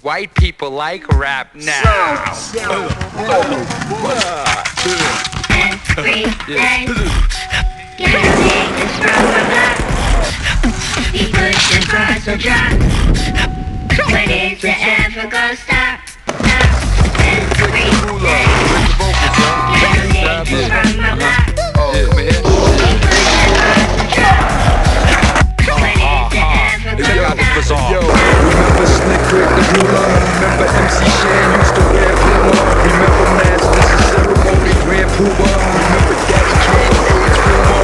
White people like rap now. Every day, getting this from my block. He pushes bars so drop. When is it ever gonna stop? Every day, getting this from my block. He pushes bars so drop. When is it ever gonna stop? Yo, remember Slick Rick the ruler? Remember MC Shan used to wear Puma? Remember Masters and Ceremony, Grand Puma? Remember Daddy Kane, AIDS Puma?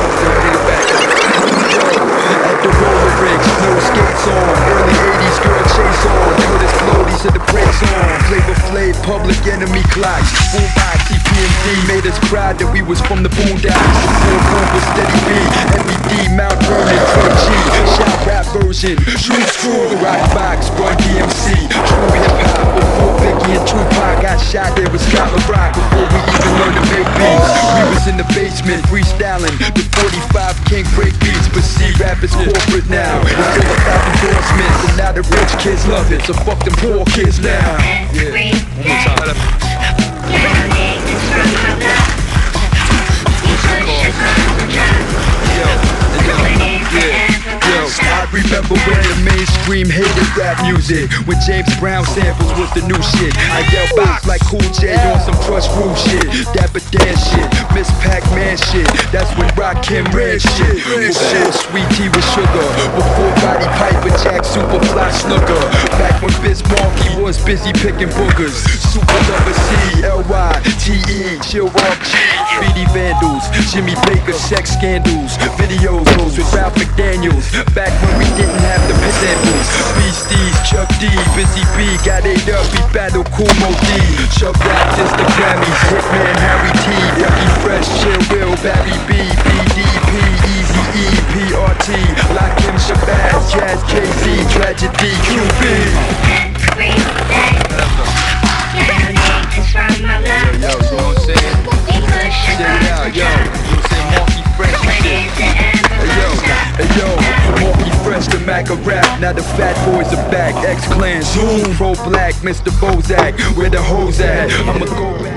At the roller rinks, no skates on. Early 80s girl chase on. Curtis Floaties and the brakes on. Flavor Flav, Public Enemy clocks. Boombox, CPMD made us proud that we was from the boondocks. Before boom was steady B, Heavy D, Mount Vernon, True G. Shout rap version, True Screw, Rock Box, Run DMC, True Hip Hop. Before Biggie and Tupac got shot, there was Scotland Rock. Before we even learned to make beats, we was in the basement freestyling the 45 King break beats. But see, rap is corporate now. It's all about endorsements, and now the rich kids love it. So fuck them poor kids now. Every day, getting this from my block. He pushes bars so drop. When is it ever gonna stop? I remember when the mainstream hated rap music, when James Brown samples was the new shit. I yell box like Cool J on some Crush Groove shit, Dapper Dan shit, Miss Pac-Man shit. That's when Rakim ran shit. Before Sweet Tea was sugar, before Roddy Piper, Jack Superfly Snooker. Back when Bismarcky was busy picking boogers. Super Lover C, L-Y-T-E, Chill Rock G, Speedy Vandals, Jimmy Baker, sex scandals, videos with Ralph McDaniels. Back when we didn't have the samples. Beasties, Chuck D, Busy B, got ate up, we battled Kumo D. Chuck Raps, the Grammys, Hitman, Harry T, Yucky Fresh, Chill Will, Barry B, BDP, Easy E, PRT, Lakim Shabazz, Jazz KZ, Tragedy, QB. Every day, getting this from my block. Yo, you know what I'm saying? He pushes Check it out, bars so yo. drop. You know what I'm saying? Marky Fresh When and shit. is it ever Hey yo, gonna stop? hey yo, Marky Fresh, the Mac of rap. Now the fat boys are back. X-Clan, Zoom, Pro Black, Mr. Bozak, where the hoes at? I'ma go back.